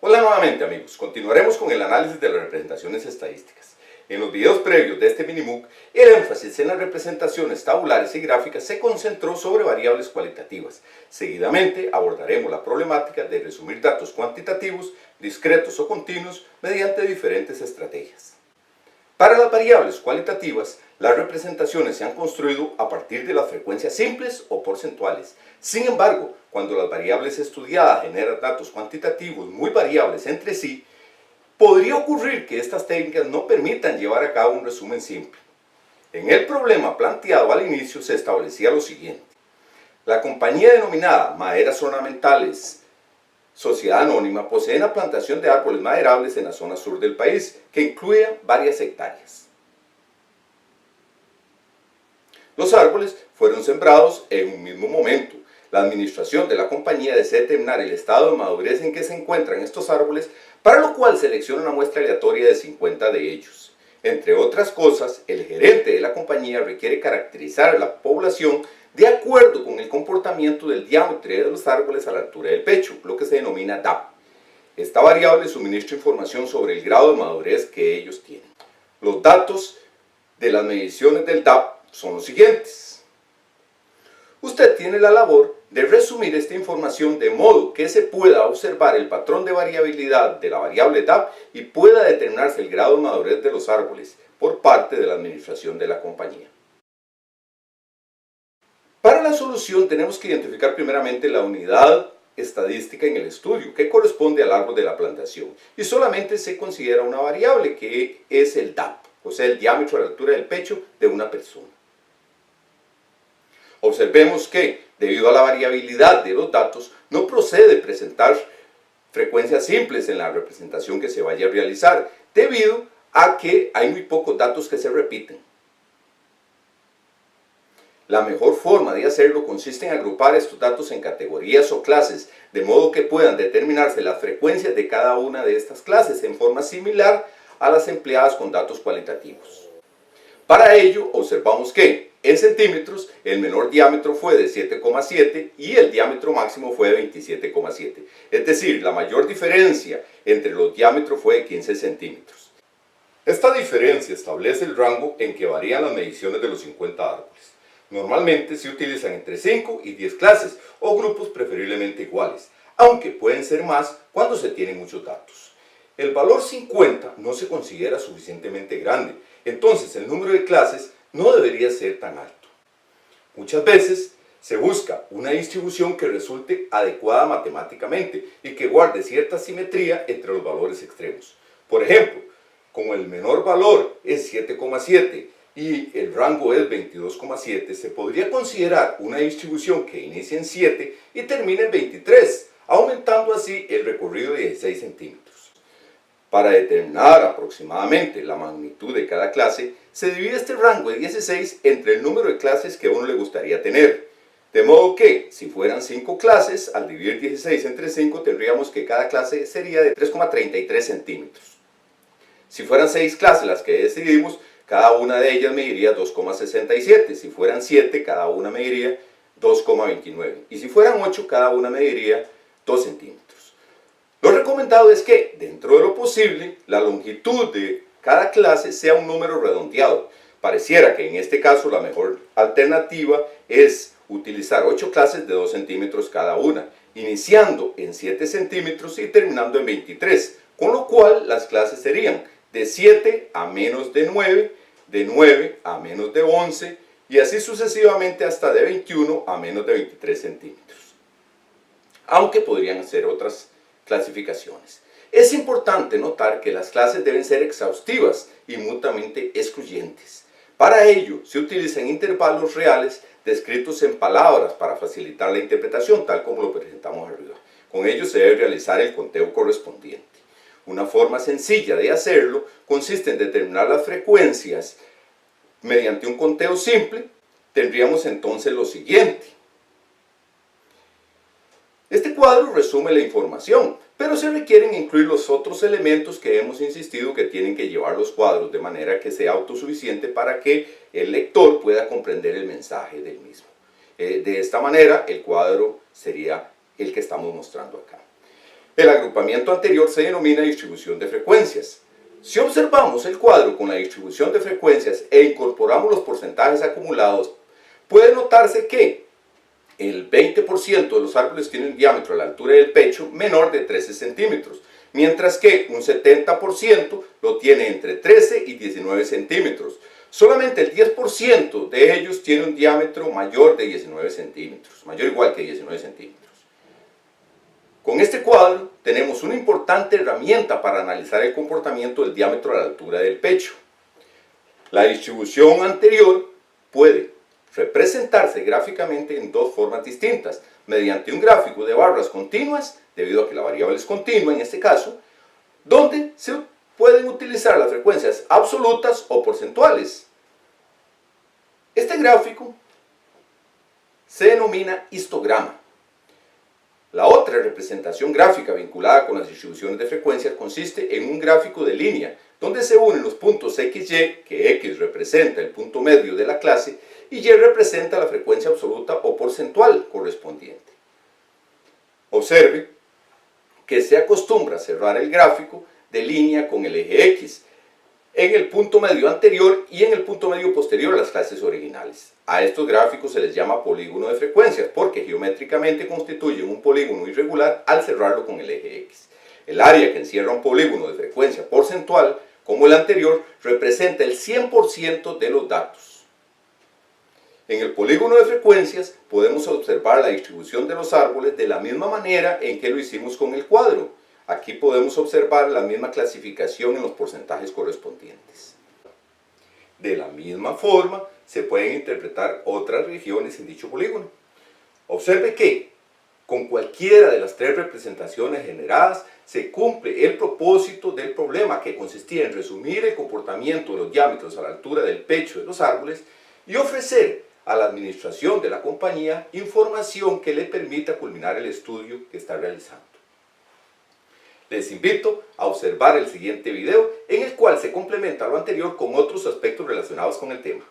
Hola nuevamente amigos, continuaremos con el análisis de las representaciones estadísticas. En los videos previos de este mini-MOOC, el énfasis en las representaciones tabulares y gráficas se concentró sobre variables cualitativas. Seguidamente abordaremos la problemática de resumir datos cuantitativos, discretos o continuos, mediante diferentes estrategias. Para las variables cualitativas, las representaciones se han construido a partir de las frecuencias simples o porcentuales. Sin embargo, cuando las variables estudiadas generan datos cuantitativos muy variables entre sí, podría ocurrir que estas técnicas no permitan llevar a cabo un resumen simple. En el problema planteado al inicio se establecía lo siguiente. La compañía denominada Maderas Ornamentales Sociedad Anónima posee una plantación de árboles maderables en la zona sur del país, que incluye varias hectáreas. Los árboles fueron sembrados en un mismo momento. La administración de la compañía desea determinar el estado de madurez en que se encuentran estos árboles, para lo cual selecciona una muestra aleatoria de 50 de ellos. Entre otras cosas, el gerente de la compañía requiere caracterizar la población de acuerdo con el comportamiento del diámetro de los árboles a la altura del pecho, lo que se denomina DAP. Esta variable suministra información sobre el grado de madurez que ellos tienen. Los datos de las mediciones del DAP son los siguientes. Usted tiene la labor de resumir esta información de modo que se pueda observar el patrón de variabilidad de la variable DAP y pueda determinarse el grado de madurez de los árboles por parte de la administración de la compañía. Para la solución tenemos que identificar primeramente la unidad estadística en el estudio, que corresponde al árbol de la plantación, y solamente se considera una variable que es el DAP, o sea el diámetro a la altura del pecho de una persona. Observemos que, debido a la variabilidad de los datos, no procede presentar frecuencias simples en la representación que se vaya a realizar, debido a que hay muy pocos datos que se repiten. La mejor forma de hacerlo consiste en agrupar estos datos en categorías o clases, de modo que puedan determinarse las frecuencias de cada una de estas clases en forma similar a las empleadas con datos cualitativos. Para ello, observamos que, en centímetros, el menor diámetro fue de 7,7 y el diámetro máximo fue de 27,7. Es decir, la mayor diferencia entre los diámetros fue de 15 centímetros. Esta diferencia establece el rango en que varían las mediciones de los 50 árboles. Normalmente se utilizan entre 5 y 10 clases o grupos preferiblemente iguales, aunque pueden ser más cuando se tienen muchos datos. El valor 50 no se considera suficientemente grande, entonces el número de clases no debería ser tan alto. Muchas veces se busca una distribución que resulte adecuada matemáticamente y que guarde cierta simetría entre los valores extremos. Por ejemplo, como el menor valor es 7,7 y el rango es 22,7, se podría considerar una distribución que inicie en 7 y termine en 23, aumentando así el recorrido de 16 centímetros. Para determinar aproximadamente la magnitud de cada clase, se divide este rango de 16 entre el número de clases que a uno le gustaría tener. De modo que, si fueran 5 clases, al dividir 16 entre 5, tendríamos que cada clase sería de 3,33 centímetros. Si fueran 6 clases las que decidimos, cada una de ellas mediría 2,67. Si fueran 7, cada una mediría 2,29. Y si fueran 8, cada una mediría 2 centímetros. Lo recomendado es que, dentro de lo posible, la longitud de cada clase sea un número redondeado. Pareciera que en este caso la mejor alternativa es utilizar 8 clases de 2 centímetros cada una, iniciando en 7 centímetros y terminando en 23, con lo cual las clases serían de 7 a menos de 9, de 9 a menos de 11 y así sucesivamente hasta de 21 a menos de 23 centímetros. Aunque podrían ser otras clasificaciones. Es importante notar que las clases deben ser exhaustivas y mutuamente excluyentes. Para ello se utilizan intervalos reales descritos en palabras para facilitar la interpretación, tal como lo presentamos arriba. Con ello se debe realizar el conteo correspondiente. Una forma sencilla de hacerlo consiste en determinar las frecuencias mediante un conteo simple. Tendríamos entonces lo siguiente. Este cuadro resume la información, pero se requieren incluir los otros elementos que hemos insistido que tienen que llevar los cuadros de manera que sea autosuficiente para que el lector pueda comprender el mensaje del mismo. De esta manera el cuadro sería el que estamos mostrando acá. El agrupamiento anterior se denomina distribución de frecuencias. Si observamos el cuadro con la distribución de frecuencias e incorporamos los porcentajes acumulados, puede notarse que el 20% de los árboles tiene un diámetro a la altura del pecho menor de 13 centímetros, mientras que un 70% lo tiene entre 13 y 19 centímetros. Solamente el 10% de ellos tiene un diámetro mayor de 19 centímetros, mayor o igual que 19 centímetros. Con este cuadro tenemos una importante herramienta para analizar el comportamiento del diámetro a la altura del pecho. La distribución anterior puede representarse gráficamente en dos formas distintas, mediante un gráfico de barras continuas, debido a que la variable es continua en este caso, donde se pueden utilizar las frecuencias absolutas o porcentuales. Este gráfico se denomina histograma. La otra representación gráfica vinculada con las distribuciones de frecuencias consiste en un gráfico de línea, donde se unen los puntos XY, que X representa el punto medio de la clase y Y representa la frecuencia absoluta o porcentual correspondiente. Observe que se acostumbra a cerrar el gráfico de línea con el eje X en el punto medio anterior y en el punto medio posterior a las clases originales. A estos gráficos se les llama polígono de frecuencias porque geométricamente constituyen un polígono irregular al cerrarlo con el eje X. El área que encierra un polígono de frecuencia porcentual, como el anterior, representa el 100% de los datos. En el polígono de frecuencias podemos observar la distribución de los árboles de la misma manera en que lo hicimos con el cuadro. Aquí podemos observar la misma clasificación en los porcentajes correspondientes. De la misma forma, se pueden interpretar otras regiones en dicho polígono. Observe que, con cualquiera de las tres representaciones generadas, se cumple el propósito del problema, que consistía en resumir el comportamiento de los diámetros a la altura del pecho de los árboles y ofrecer a la administración de la compañía información que le permita culminar el estudio que está realizando. Les invito a observar el siguiente video, en el cual se complementa lo anterior con otros aspectos relacionados con el tema.